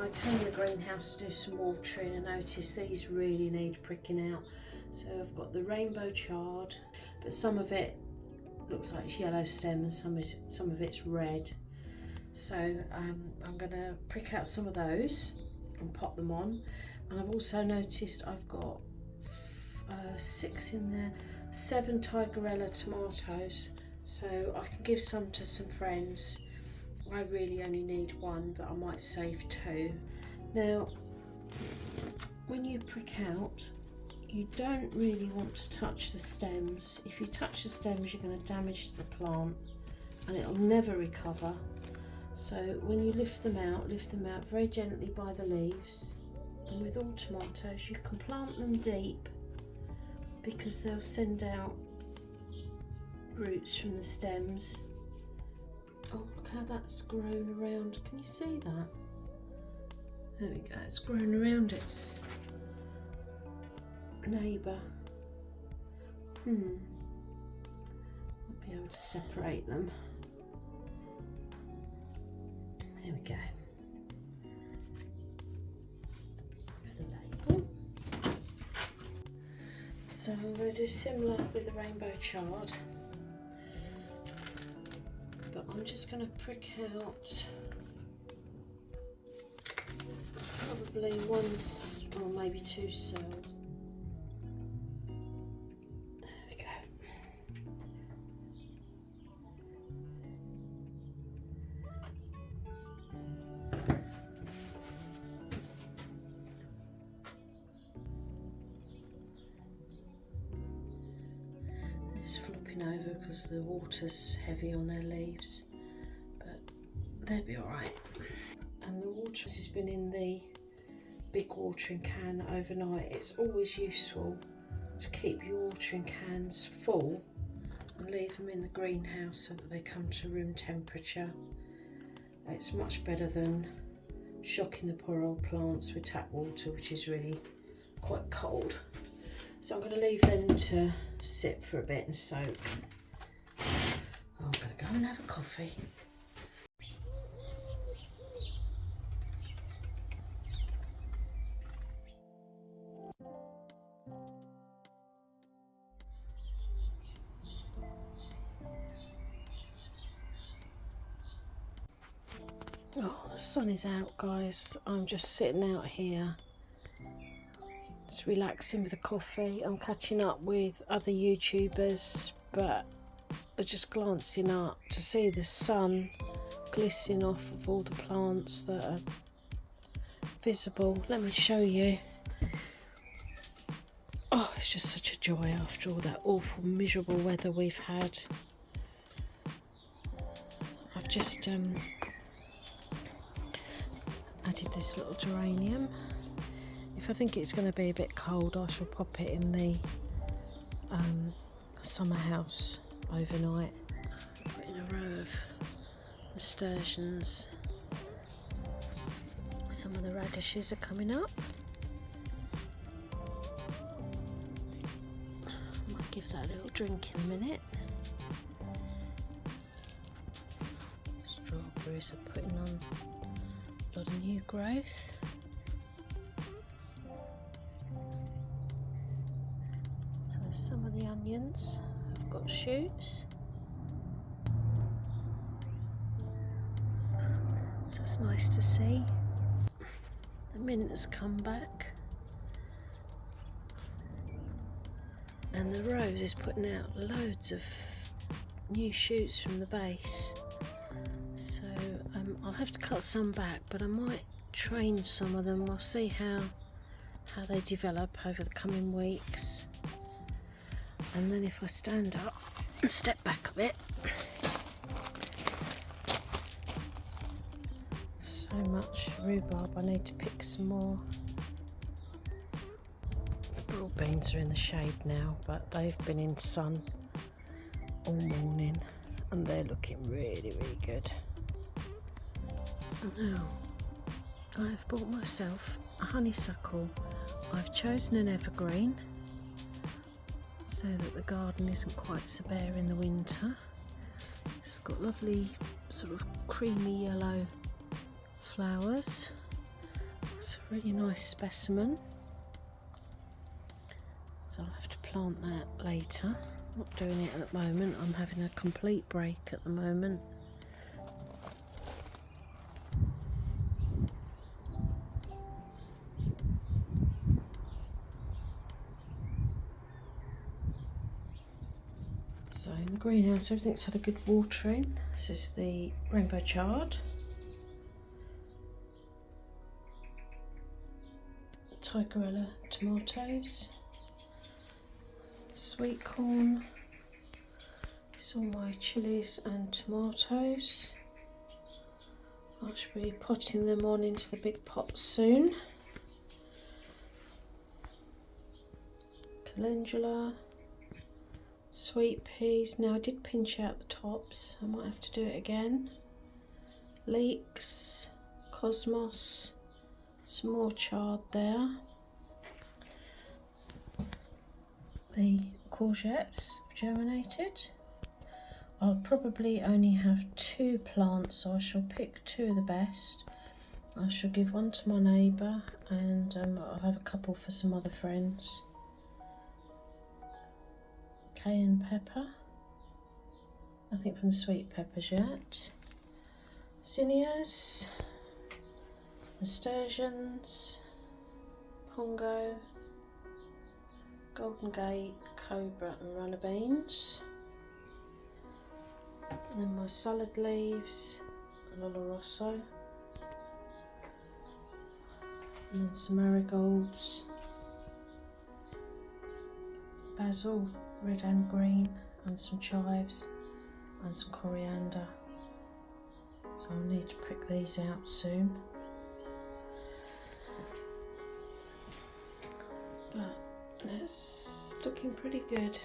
I came in the greenhouse to do some watering and noticed these really need pricking out. So I've got the rainbow chard, but some of it looks like it's yellow stem and some of it's red. So I'm going to prick out some of those and pop them on. And I've also noticed I've got 6 in there, 7 Tigerella tomatoes, so I can give some to some friends. I really only need 1, but I might save 2. Now, when you prick out, you don't really want to touch the stems. If you touch the stems, you're going to damage the plant and it'll never recover. So when you lift them out very gently by the leaves. And with all tomatoes, you can plant them deep because they'll send out roots from the stems. Oh, look how that's grown around. Can you see that? There we go, it's grown around its neighbour. I'll be able to separate them. There we go. With the label. So I'm going to do similar with the rainbow chard, but I'm just going to prick out probably 1 or maybe 2 cells. There we go. Flopping over because the water's heavy on their leaves, but they'll be alright. And the water has been in the big watering can overnight. It's always useful to keep your watering cans full and leave them in the greenhouse so that they come to room temperature. It's much better than shocking the poor old plants with tap water, which is really quite cold. So I'm going to leave them to sit for a bit and soak. I'm going to go and have a coffee. Oh, the sun is out, guys. I'm just sitting out here, just relaxing with a coffee. I'm catching up with other YouTubers, but I'm just glancing up to see the sun glistening off of all the plants that are visible. Let me show you. Oh, it's just such a joy after all that awful, miserable weather we've had. I've just added this little geranium. If I think it's going to be a bit cold, I shall pop it in the summer house overnight. Put in a row of nasturtiums. Some of the radishes are coming up. I might give that a little drink in a minute. Strawberries are putting on a lot of new growth. So some of the onions have got shoots. So that's nice to see. The mint has come back. And the rose is putting out loads of new shoots from the base. So I'll have to cut some back, but I might train some of them. We'll see how they develop over the coming weeks. And then if I stand up and step back a bit. So much rhubarb, I need to pick some more. Broad beans are in the shade now, but they've been in sun all morning and they're looking really, really good. Now, I've bought myself a honeysuckle. I've chosen an evergreen so that the garden isn't quite so bare in the winter. It's got lovely sort of creamy yellow flowers. really nice specimen. So I'll have to plant that later. Not doing it at the moment, I'm having a complete break at the moment. So in the greenhouse everything's had a good watering. This is the rainbow chard, tigerella tomatoes, sweet corn. It's all my chilies and tomatoes. I should be potting them on into the big pot soon. Calendula, sweet peas. Now I did pinch out the tops, I might have to do it again. Leeks, cosmos, some more chard there. The courgettes germinated. I'll probably only have 2 plants, so I shall pick 2 of the best. I shall give one to my neighbour, and I'll have a couple for some other friends. Cayenne pepper, nothing from the sweet peppers yet. Zinnias, nasturtiums, pongo, golden gate, cobra and runner beans. And then my salad leaves, Oloroso, and then some marigolds, basil, red and green, and some chives, and some coriander. So I'll need to prick these out soon. But it's looking pretty good.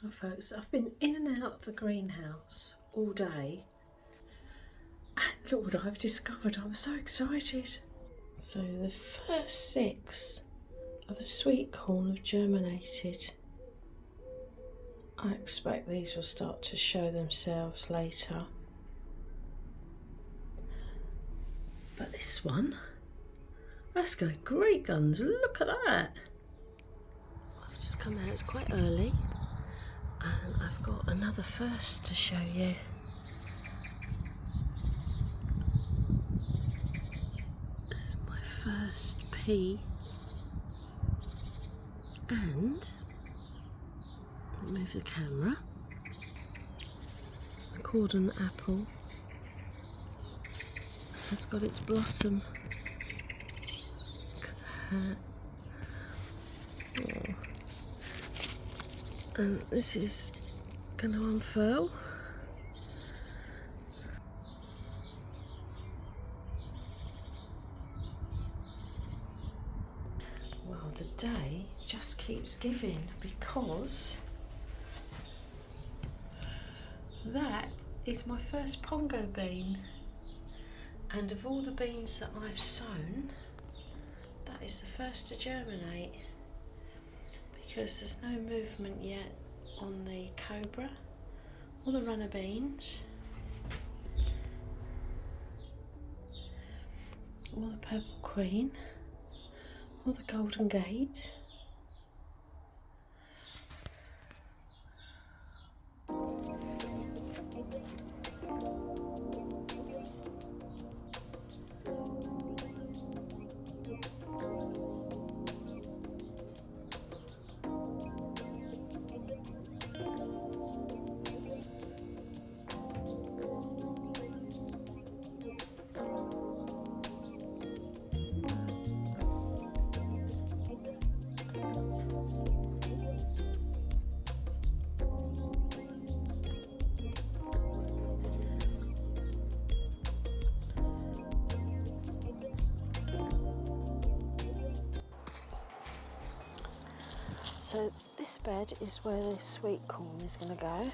Oh, folks, I've been in and out of the greenhouse all day, and look what I've discovered. I'm so excited. So the first 6 of the sweet corn have germinated. I expect these will start to show themselves later. But this one, that's going great guns. Look at that. I've just come out, it's quite early. And I've got another first to show you. This is my first pea. And, let me move the camera. The cordon apple has got its blossom. Look at that. Oh. And this is going to unfurl. Well, the day just keeps giving, because that is my first pongo bean, and of all the beans that I've sown, that is the first to germinate. Because there's no movement yet on the cobra or the runner beans or the purple queen or the golden gate. So this bed is where the sweet corn is going to go,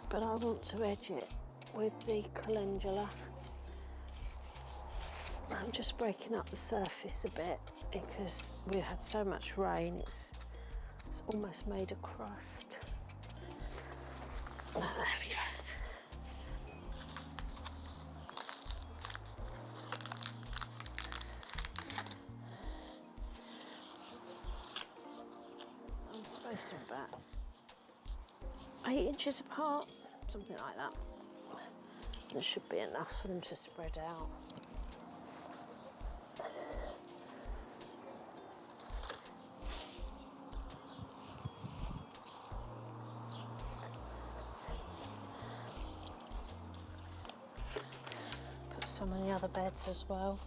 but I want to edge it with the calendula. I'm just breaking up the surface a bit because we've had so much rain, it's almost made a crust. There we go. I'm supposed to be about 8 inches apart, something like that. There should be enough for them to spread out. Put some on the other beds as well.